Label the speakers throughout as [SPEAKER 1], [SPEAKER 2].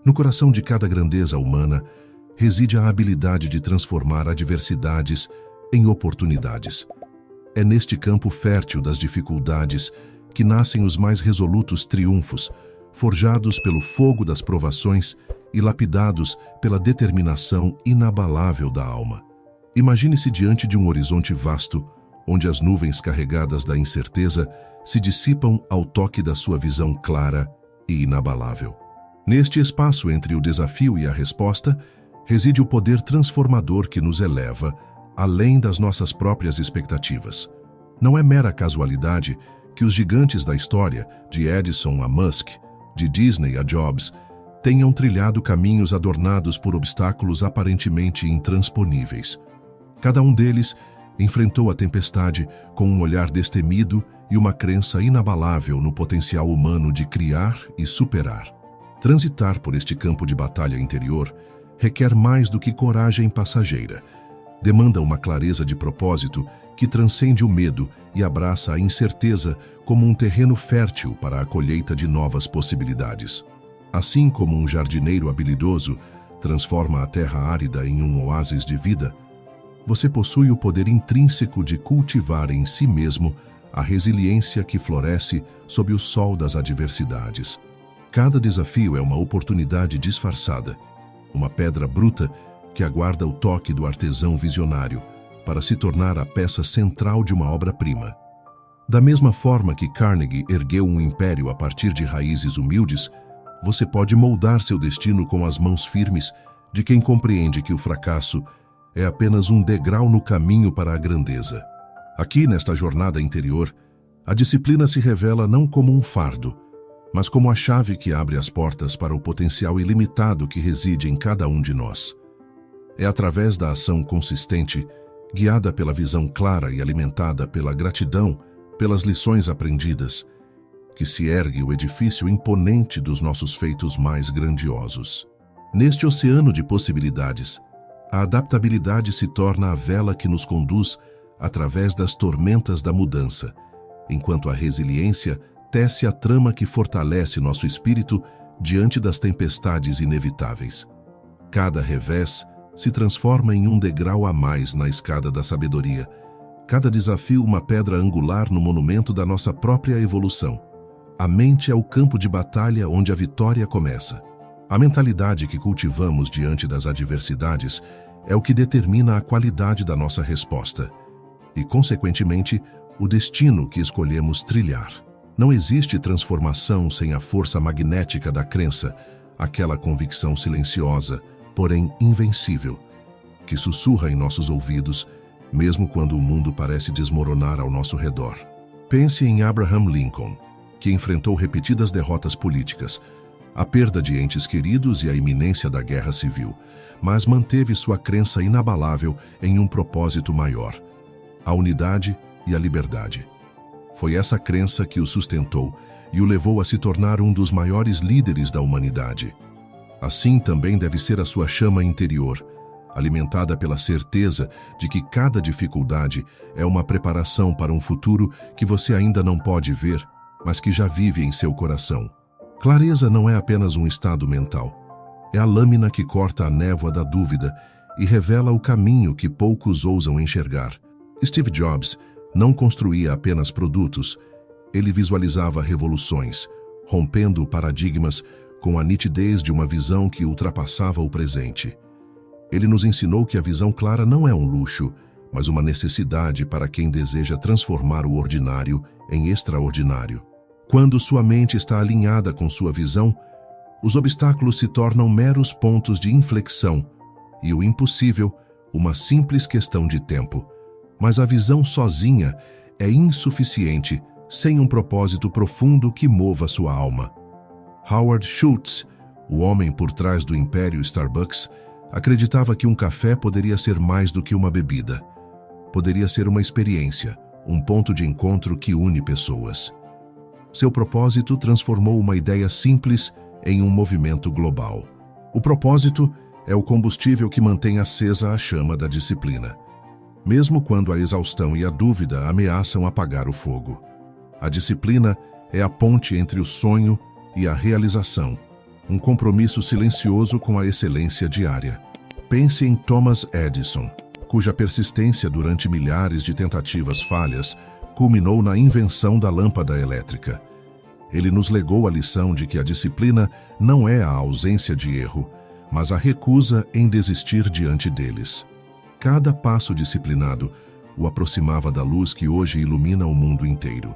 [SPEAKER 1] No coração de cada grandeza humana reside a habilidade de transformar adversidades em oportunidades. É neste campo fértil das dificuldades que nascem os mais resolutos triunfos, forjados pelo fogo das provações e lapidados pela determinação inabalável da alma. Imagine-se diante de um horizonte vasto, onde as nuvens carregadas da incerteza se dissipam ao toque da sua visão clara e inabalável. Neste espaço entre o desafio e a resposta, reside o poder transformador que nos eleva além das nossas próprias expectativas. Não é mera casualidade que os gigantes da história, de Edison a Musk, de Disney a Jobs, tenham trilhado caminhos adornados por obstáculos aparentemente intransponíveis. Cada um deles enfrentou a tempestade com um olhar destemido e uma crença inabalável no potencial humano de criar e superar. Transitar por este campo de batalha interior requer mais do que coragem passageira. Demanda uma clareza de propósito que transcende o medo e abraça a incerteza como um terreno fértil para a colheita de novas possibilidades. Assim como um jardineiro habilidoso transforma a terra árida em um oásis de vida, você possui o poder intrínseco de cultivar em si mesmo a resiliência que floresce sob o sol das adversidades. Cada desafio é uma oportunidade disfarçada, uma pedra bruta que aguarda o toque do artesão visionário para se tornar a peça central de uma obra-prima. Da mesma forma que Carnegie ergueu um império a partir de raízes humildes, você pode moldar seu destino com as mãos firmes de quem compreende que o fracasso é apenas um degrau no caminho para a grandeza. Aqui, nesta jornada interior, a disciplina se revela não como um fardo, mas como a chave que abre as portas para o potencial ilimitado que reside em cada um de nós. É através da ação consistente, guiada pela visão clara e alimentada pela gratidão, pelas lições aprendidas, que se ergue o edifício imponente dos nossos feitos mais grandiosos. Neste oceano de possibilidades, a adaptabilidade se torna a vela que nos conduz através das tormentas da mudança, enquanto a resiliência tece a trama que fortalece nosso espírito diante das tempestades inevitáveis. Cada revés se transforma em um degrau a mais na escada da sabedoria, cada desafio uma pedra angular no monumento da nossa própria evolução. A mente é o campo de batalha onde a vitória começa. A mentalidade que cultivamos diante das adversidades é o que determina a qualidade da nossa resposta e, consequentemente, o destino que escolhemos trilhar. Não existe transformação sem a força magnética da crença, aquela convicção silenciosa, porém invencível, que sussurra em nossos ouvidos, mesmo quando o mundo parece desmoronar ao nosso redor. Pense em Abraham Lincoln, que enfrentou repetidas derrotas políticas, a perda de entes queridos e a iminência da guerra civil, mas manteve sua crença inabalável em um propósito maior: a unidade e a liberdade. Foi essa crença que o sustentou e o levou a se tornar um dos maiores líderes da humanidade. Assim também deve ser a sua chama interior, alimentada pela certeza de que cada dificuldade é uma preparação para um futuro que você ainda não pode ver, mas que já vive em seu coração. Clareza não é apenas um estado mental. É a lâmina que corta a névoa da dúvida e revela o caminho que poucos ousam enxergar. Steve Jobs não construía apenas produtos, ele visualizava revoluções, rompendo paradigmas com a nitidez de uma visão que ultrapassava o presente. Ele nos ensinou que a visão clara não é um luxo, mas uma necessidade para quem deseja transformar o ordinário em extraordinário. Quando sua mente está alinhada com sua visão, os obstáculos se tornam meros pontos de inflexão e o impossível, uma simples questão de tempo. Mas a visão sozinha é insuficiente sem um propósito profundo que mova sua alma. Howard Schultz, o homem por trás do império Starbucks, acreditava que um café poderia ser mais do que uma bebida. Poderia ser uma experiência, um ponto de encontro que une pessoas. Seu propósito transformou uma ideia simples em um movimento global. O propósito é o combustível que mantém acesa a chama da disciplina, mesmo quando a exaustão e a dúvida ameaçam apagar o fogo. A disciplina é a ponte entre o sonho e a realização, um compromisso silencioso com a excelência diária. Pense em Thomas Edison, cuja persistência durante milhares de tentativas falhas culminou na invenção da lâmpada elétrica. Ele nos legou a lição de que a disciplina não é a ausência de erro, mas a recusa em desistir diante deles. Cada passo disciplinado o aproximava da luz que hoje ilumina o mundo inteiro.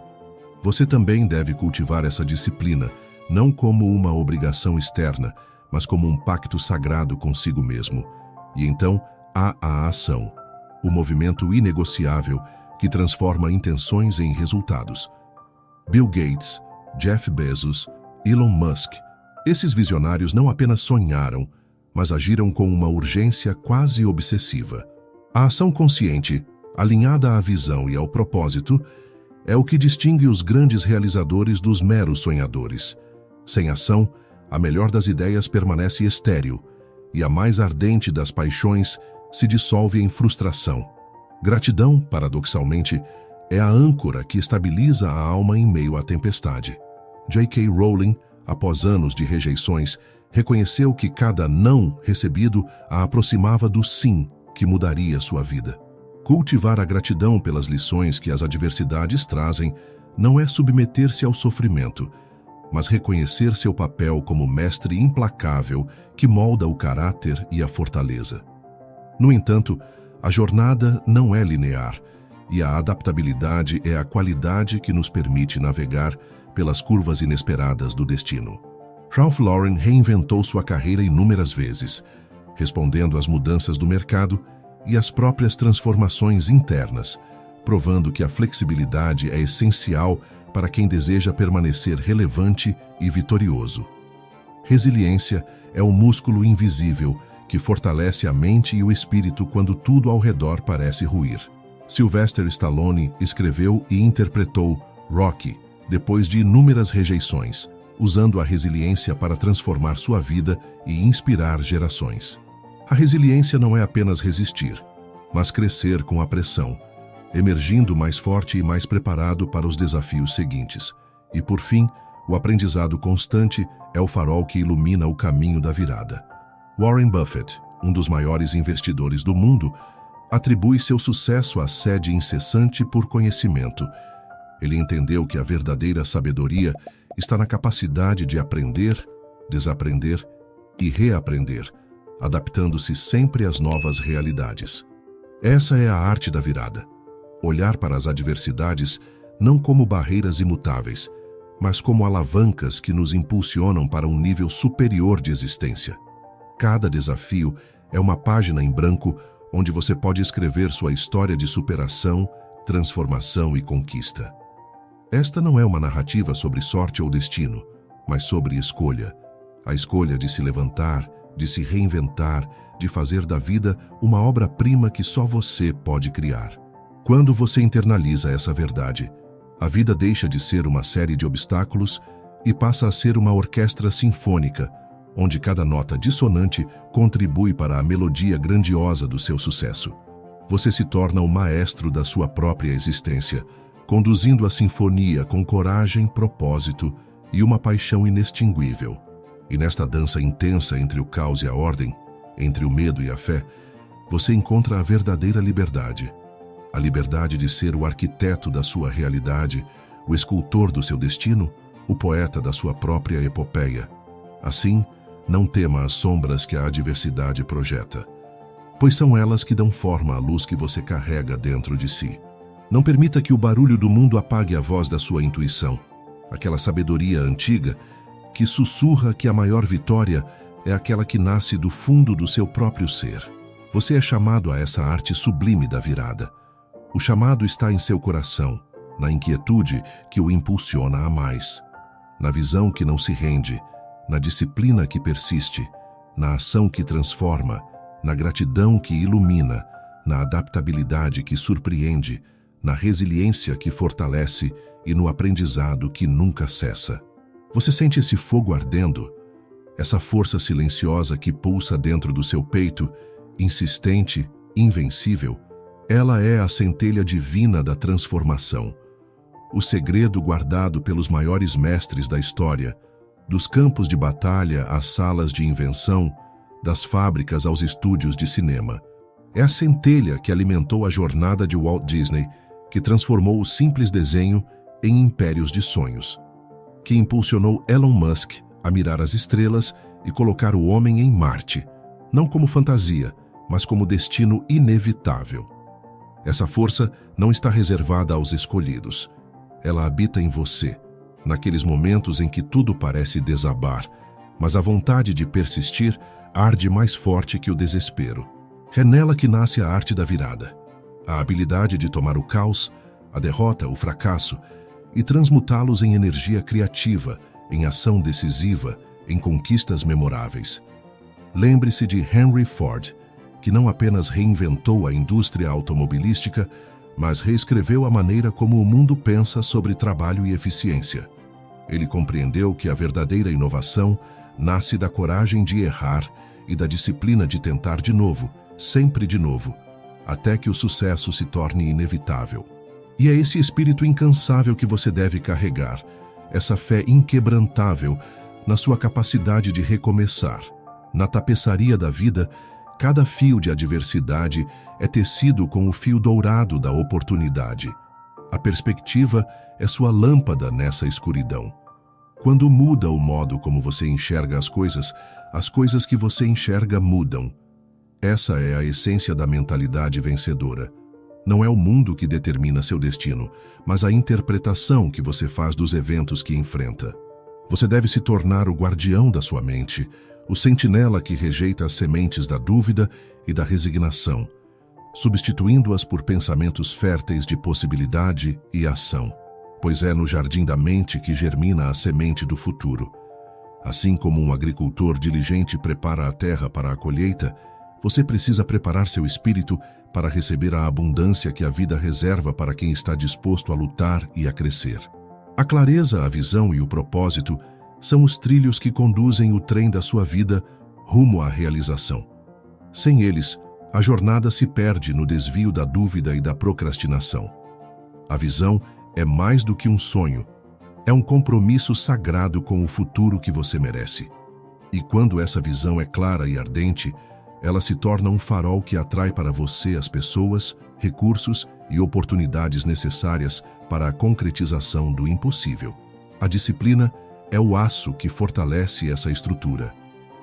[SPEAKER 1] Você também deve cultivar essa disciplina, não como uma obrigação externa, mas como um pacto sagrado consigo mesmo. E então há a ação, o movimento inegociável que transforma intenções em resultados. Bill Gates, Jeff Bezos, Elon Musk, esses visionários não apenas sonharam, mas agiram com uma urgência quase obsessiva. A ação consciente, alinhada à visão e ao propósito, é o que distingue os grandes realizadores dos meros sonhadores. Sem ação, a melhor das ideias permanece estéril, e a mais ardente das paixões se dissolve em frustração. Gratidão, paradoxalmente, é a âncora que estabiliza a alma em meio à tempestade. J.K. Rowling, após anos de rejeições, reconheceu que cada não recebido a aproximava do sim que mudaria sua vida. Cultivar a gratidão pelas lições que as adversidades trazem não é submeter-se ao sofrimento, mas reconhecer seu papel como mestre implacável que molda o caráter e a fortaleza. No entanto, a jornada não é linear, e a adaptabilidade é a qualidade que nos permite navegar pelas curvas inesperadas do destino. Ralph Lauren reinventou sua carreira inúmeras vezes, respondendo às mudanças do mercado e às próprias transformações internas, provando que a flexibilidade é essencial para quem deseja permanecer relevante e vitorioso. Resiliência é o músculo invisível que fortalece a mente e o espírito quando tudo ao redor parece ruir. Sylvester Stallone escreveu e interpretou Rocky depois de inúmeras rejeições, usando a resiliência para transformar sua vida e inspirar gerações. A resiliência não é apenas resistir, mas crescer com a pressão, emergindo mais forte e mais preparado para os desafios seguintes. E, por fim, o aprendizado constante é o farol que ilumina o caminho da virada. Warren Buffett, um dos maiores investidores do mundo, atribui seu sucesso à sede incessante por conhecimento. Ele entendeu que a verdadeira sabedoria está na capacidade de aprender, desaprender e reaprender, adaptando-se sempre às novas realidades. Essa é a arte da virada. Olhar para as adversidades não como barreiras imutáveis, mas como alavancas que nos impulsionam para um nível superior de existência. Cada desafio é uma página em branco onde você pode escrever sua história de superação, transformação e conquista. Esta não é uma narrativa sobre sorte ou destino, mas sobre escolha. A escolha de se levantar, de se reinventar, de fazer da vida uma obra-prima que só você pode criar. Quando você internaliza essa verdade, a vida deixa de ser uma série de obstáculos e passa a ser uma orquestra sinfônica, onde cada nota dissonante contribui para a melodia grandiosa do seu sucesso. Você se torna o maestro da sua própria existência, conduzindo a sinfonia com coragem, propósito e uma paixão inextinguível. E nesta dança intensa entre o caos e a ordem, entre o medo e a fé, você encontra a verdadeira liberdade. A liberdade de ser o arquiteto da sua realidade, o escultor do seu destino, o poeta da sua própria epopeia. Assim, não tema as sombras que a adversidade projeta, pois são elas que dão forma à luz que você carrega dentro de si. Não permita que o barulho do mundo apague a voz da sua intuição, aquela sabedoria antiga que sussurra que a maior vitória é aquela que nasce do fundo do seu próprio ser. Você é chamado a essa arte sublime da virada. O chamado está em seu coração, na inquietude que o impulsiona a mais, na visão que não se rende, na disciplina que persiste, na ação que transforma, na gratidão que ilumina, na adaptabilidade que surpreende, na resiliência que fortalece e no aprendizado que nunca cessa. Você sente esse fogo ardendo? Essa força silenciosa que pulsa dentro do seu peito, insistente, invencível? Ela é a centelha divina da transformação, o segredo guardado pelos maiores mestres da história, dos campos de batalha às salas de invenção, das fábricas aos estúdios de cinema. É a centelha que alimentou a jornada de Walt Disney, que transformou o simples desenho em impérios de sonhos, que impulsionou Elon Musk a mirar as estrelas e colocar o homem em Marte, não como fantasia, mas como destino inevitável. Essa força não está reservada aos escolhidos. Ela habita em você, naqueles momentos em que tudo parece desabar, mas a vontade de persistir arde mais forte que o desespero. É nela que nasce a arte da virada, a habilidade de tomar o caos, a derrota, o fracasso, e transmutá-los em energia criativa, em ação decisiva, em conquistas memoráveis. Lembre-se de Henry Ford, que não apenas reinventou a indústria automobilística, mas reescreveu a maneira como o mundo pensa sobre trabalho e eficiência. Ele compreendeu que a verdadeira inovação nasce da coragem de errar e da disciplina de tentar de novo, sempre de novo, até que o sucesso se torne inevitável. E é esse espírito incansável que você deve carregar, essa fé inquebrantável na sua capacidade de recomeçar. Na tapeçaria da vida, cada fio de adversidade é tecido com o fio dourado da oportunidade. A perspectiva é sua lâmpada nessa escuridão. Quando muda o modo como você enxerga as coisas que você enxerga mudam. Essa é a essência da mentalidade vencedora. Não é o mundo que determina seu destino, mas a interpretação que você faz dos eventos que enfrenta. Você deve se tornar o guardião da sua mente, o sentinela que rejeita as sementes da dúvida e da resignação, substituindo-as por pensamentos férteis de possibilidade e ação, pois é no jardim da mente que germina a semente do futuro. Assim como um agricultor diligente prepara a terra para a colheita, você precisa preparar seu espírito para receber a abundância que a vida reserva para quem está disposto a lutar e a crescer. A clareza, a visão e o propósito são os trilhos que conduzem o trem da sua vida rumo à realização. Sem eles, a jornada se perde no desvio da dúvida e da procrastinação. A visão é mais do que um sonho, é um compromisso sagrado com o futuro que você merece. E quando essa visão é clara e ardente, ela se torna um farol que atrai para você as pessoas, recursos e oportunidades necessárias para a concretização do impossível. A disciplina é o aço que fortalece essa estrutura.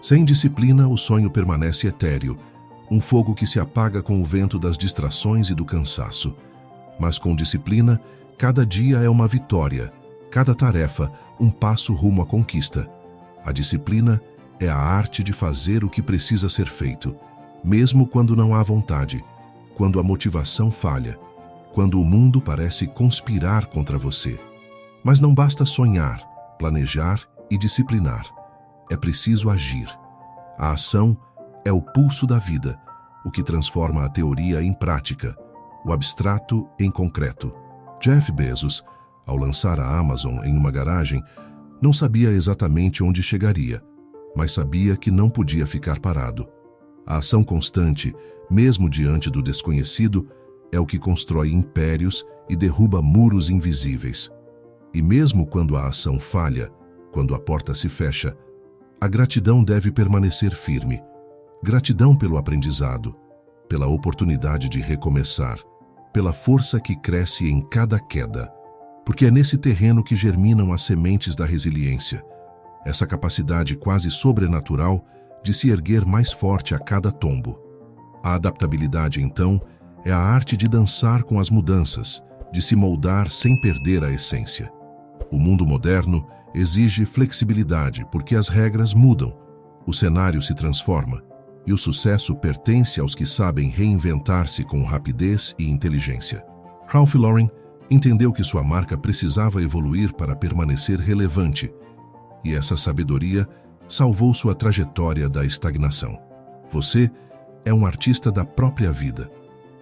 [SPEAKER 1] Sem disciplina, o sonho permanece etéreo, um fogo que se apaga com o vento das distrações e do cansaço. Mas com disciplina, cada dia é uma vitória, cada tarefa um passo rumo à conquista. A disciplina é a arte de fazer o que precisa ser feito, mesmo quando não há vontade, quando a motivação falha, quando o mundo parece conspirar contra você. Mas não basta sonhar, planejar e disciplinar. É preciso agir. A ação é o pulso da vida, o que transforma a teoria em prática, o abstrato em concreto. Jeff Bezos, ao lançar a Amazon em uma garagem, não sabia exatamente onde chegaria, mas sabia que não podia ficar parado. A ação constante, mesmo diante do desconhecido, é o que constrói impérios e derruba muros invisíveis. E mesmo quando a ação falha, quando a porta se fecha, a gratidão deve permanecer firme. Gratidão pelo aprendizado, pela oportunidade de recomeçar, pela força que cresce em cada queda. Porque é nesse terreno que germinam as sementes da resiliência, essa capacidade quase sobrenatural de se erguer mais forte a cada tombo. A adaptabilidade, então, é a arte de dançar com as mudanças, de se moldar sem perder a essência. O mundo moderno exige flexibilidade porque as regras mudam, o cenário se transforma e o sucesso pertence aos que sabem reinventar-se com rapidez e inteligência. Ralph Lauren entendeu que sua marca precisava evoluir para permanecer relevante, e essa sabedoria salvou sua trajetória da estagnação. Você é um artista da própria vida,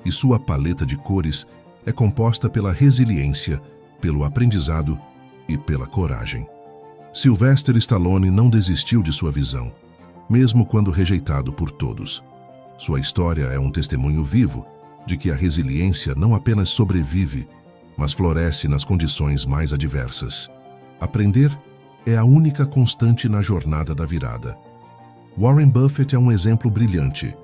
[SPEAKER 1] e sua paleta de cores é composta pela resiliência, pelo aprendizado e pela coragem. Sylvester Stallone não desistiu de sua visão, mesmo quando rejeitado por todos. Sua história é um testemunho vivo de que a resiliência não apenas sobrevive, mas floresce nas condições mais adversas. Aprender é a única constante na jornada da virada. Warren Buffett é um exemplo brilhante.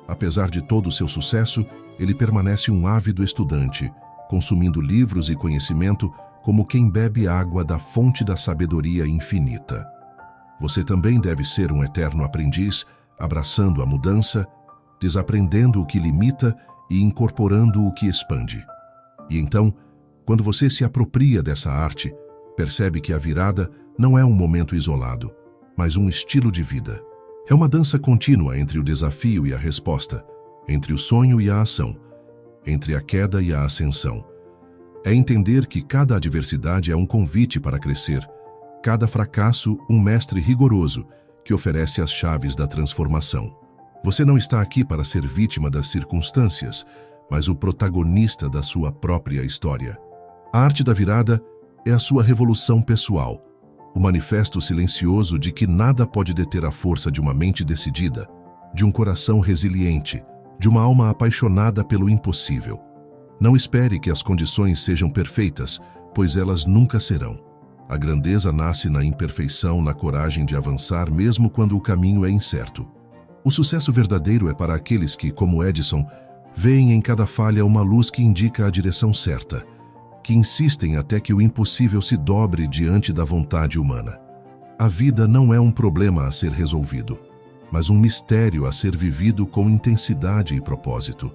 [SPEAKER 1] Apesar de todo o seu sucesso, ele permanece um ávido estudante, consumindo livros e conhecimento como quem bebe água da fonte da sabedoria infinita. Você também deve ser um eterno aprendiz, abraçando a mudança, desaprendendo o que limita e incorporando o que expande. E então, quando você se apropria dessa arte, percebe que a virada não é um momento isolado, mas um estilo de vida. É uma dança contínua entre o desafio e a resposta, entre o sonho e a ação, entre a queda e a ascensão. É entender que cada adversidade é um convite para crescer, cada fracasso um mestre rigoroso que oferece as chaves da transformação. Você não está aqui para ser vítima das circunstâncias, mas o protagonista da sua própria história. A arte da virada é a sua revolução pessoal, o manifesto silencioso de que nada pode deter a força de uma mente decidida, de um coração resiliente, de uma alma apaixonada pelo impossível. Não espere que as condições sejam perfeitas, pois elas nunca serão. A grandeza nasce na imperfeição, na coragem de avançar mesmo quando o caminho é incerto. O sucesso verdadeiro é para aqueles que, como Edison, veem em cada falha uma luz que indica a direção certa, que insistem até que o impossível se dobre diante da vontade humana. A vida não é um problema a ser resolvido, mas um mistério a ser vivido com intensidade e propósito.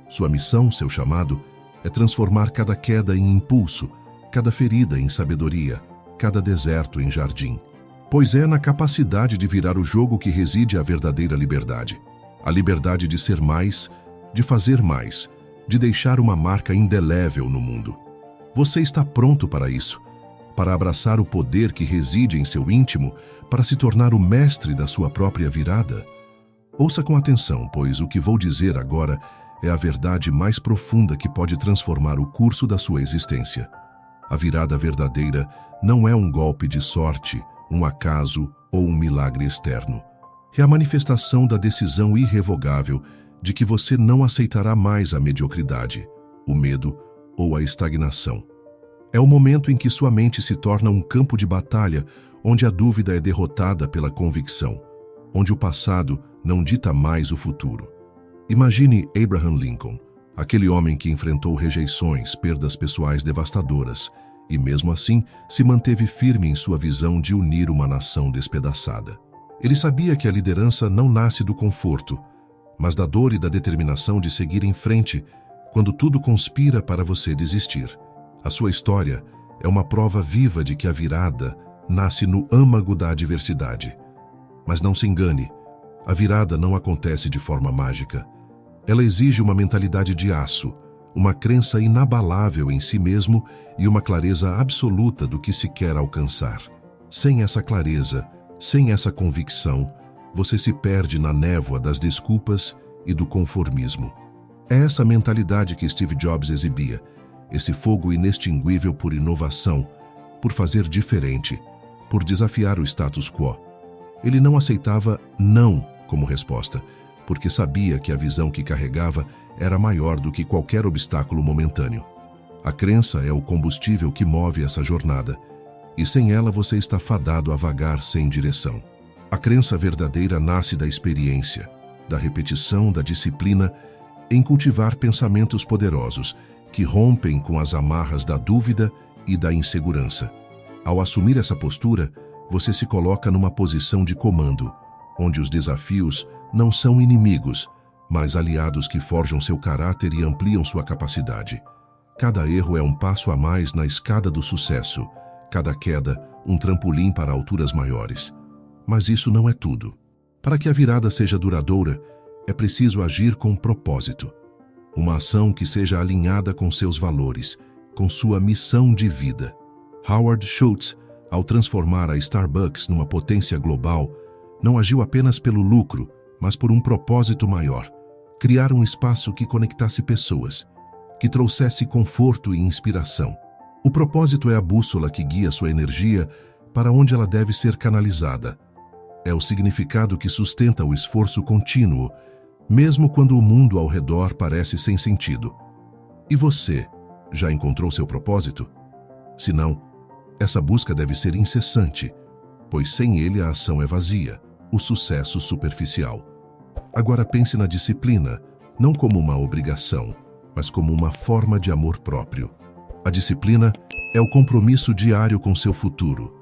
[SPEAKER 1] Sua missão, seu chamado, é transformar cada queda em impulso, cada ferida em sabedoria, cada deserto em jardim. Pois é na capacidade de virar o jogo que reside a verdadeira liberdade. A liberdade de ser mais, de fazer mais, de deixar uma marca indelével no mundo. Você está pronto para isso, para abraçar o poder que reside em seu íntimo, para se tornar o mestre da sua própria virada? Ouça com atenção, pois o que vou dizer agora é a verdade mais profunda que pode transformar o curso da sua existência. A virada verdadeira não é um golpe de sorte, um acaso ou um milagre externo. É a manifestação da decisão irrevogável de que você não aceitará mais a mediocridade, o medo ou a estagnação. É o momento em que sua mente se torna um campo de batalha onde a dúvida é derrotada pela convicção, onde o passado não dita mais o futuro. Imagine Abraham Lincoln, aquele homem que enfrentou rejeições, perdas pessoais devastadoras, e mesmo assim se manteve firme em sua visão de unir uma nação despedaçada. Ele sabia que a liderança não nasce do conforto, mas da dor e da determinação de seguir em frente quando tudo conspira para você desistir. A sua história é uma prova viva de que a virada nasce no âmago da adversidade. Mas não se engane, a virada não acontece de forma mágica. Ela exige uma mentalidade de aço, uma crença inabalável em si mesmo e uma clareza absoluta do que se quer alcançar. Sem essa clareza, sem essa convicção, você se perde na névoa das desculpas e do conformismo. É essa mentalidade que Steve Jobs exibia, esse fogo inextinguível por inovação, por fazer diferente, por desafiar o status quo. Ele não aceitava não como resposta, porque sabia que a visão que carregava era maior do que qualquer obstáculo momentâneo. A crença é o combustível que move essa jornada, e sem ela você está fadado a vagar sem direção. A crença verdadeira nasce da experiência, da repetição, da disciplina, em cultivar pensamentos poderosos que rompem com as amarras da dúvida e da insegurança. Ao assumir essa postura, você se coloca numa posição de comando, onde os desafios não são inimigos, mas aliados que forjam seu caráter e ampliam sua capacidade. Cada erro é um passo a mais na escada do sucesso, cada queda um trampolim para alturas maiores. Mas isso não é tudo. Para que a virada seja duradoura, é preciso agir com propósito. Uma ação que seja alinhada com seus valores, com sua missão de vida. Howard Schultz, ao transformar a Starbucks numa potência global, não agiu apenas pelo lucro, mas por um propósito maior: criar um espaço que conectasse pessoas, que trouxesse conforto e inspiração. O propósito é a bússola que guia sua energia para onde ela deve ser canalizada. É o significado que sustenta o esforço contínuo, mesmo quando o mundo ao redor parece sem sentido. E você, já encontrou seu propósito? Se não, essa busca deve ser incessante, pois sem ele a ação é vazia, o sucesso superficial. Agora pense na disciplina, não como uma obrigação, mas como uma forma de amor próprio. A disciplina é o compromisso diário com seu futuro,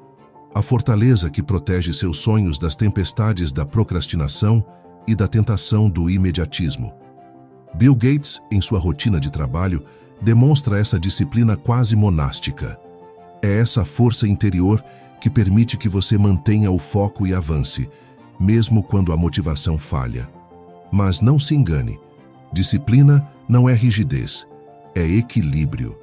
[SPEAKER 1] a fortaleza que protege seus sonhos das tempestades da procrastinação e da tentação do imediatismo. Bill Gates, em sua rotina de trabalho, demonstra essa disciplina quase monástica. É essa força interior que permite que você mantenha o foco e avance, mesmo quando a motivação falha. Mas não se engane, disciplina não é rigidez, é equilíbrio.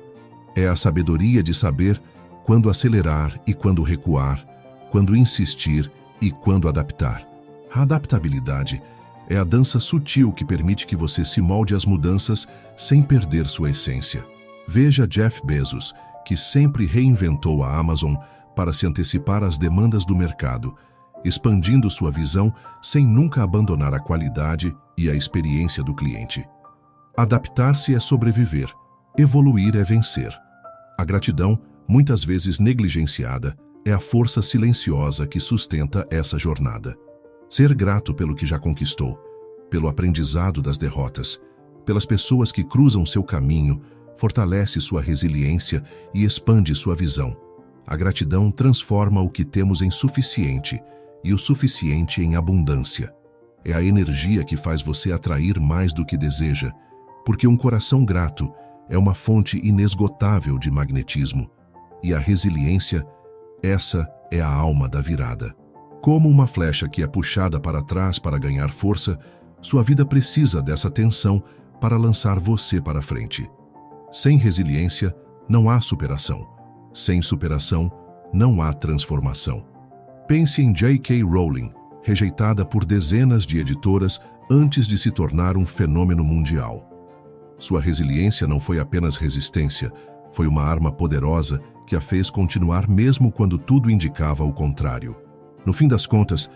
[SPEAKER 1] É a sabedoria de saber quando acelerar e quando recuar, quando insistir e quando adaptar. A adaptabilidade é a dança sutil que permite que você se molde às mudanças sem perder sua essência. Veja Jeff Bezos, que sempre reinventou a Amazon para se antecipar às demandas do mercado, expandindo sua visão sem nunca abandonar a qualidade e a experiência do cliente. Adaptar-se é sobreviver, evoluir é vencer. A gratidão, muitas vezes negligenciada, é a força silenciosa que sustenta essa jornada. Ser grato pelo que já conquistou, pelo aprendizado das derrotas, pelas pessoas que cruzam seu caminho, fortalece sua resiliência e expande sua visão. A gratidão transforma o que temos em suficiente e o suficiente em abundância. É a energia que faz você atrair mais do que deseja, porque um coração grato é uma fonte inesgotável de magnetismo. E a resiliência, essa é a alma da virada. Como uma flecha que é puxada para trás para ganhar força, sua vida precisa dessa tensão para lançar você para frente. Sem resiliência, não há superação. Sem superação, não há transformação. Pense em J.K. Rowling, rejeitada por dezenas de editoras antes de se tornar um fenômeno mundial. Sua resiliência não foi apenas resistência, foi uma arma poderosa que a fez continuar mesmo quando tudo indicava o contrário. No fim das contas,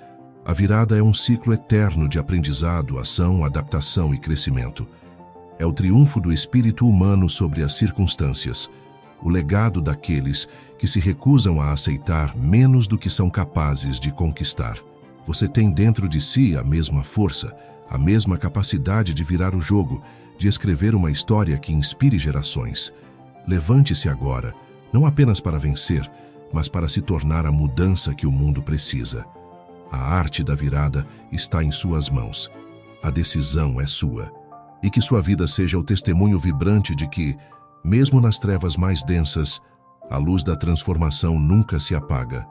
[SPEAKER 1] a virada é um ciclo eterno de aprendizado, ação, adaptação e crescimento. É o triunfo do espírito humano sobre as circunstâncias, o legado daqueles que se recusam a aceitar menos do que são capazes de conquistar. Você tem dentro de si a mesma força, a mesma capacidade de virar o jogo, de escrever uma história que inspire gerações. Levante-se agora, não apenas para vencer, mas para se tornar a mudança que o mundo precisa. A arte da virada está em suas mãos. A decisão é sua. E que sua vida seja o testemunho vibrante de que, mesmo nas trevas mais densas, a luz da transformação nunca se apaga.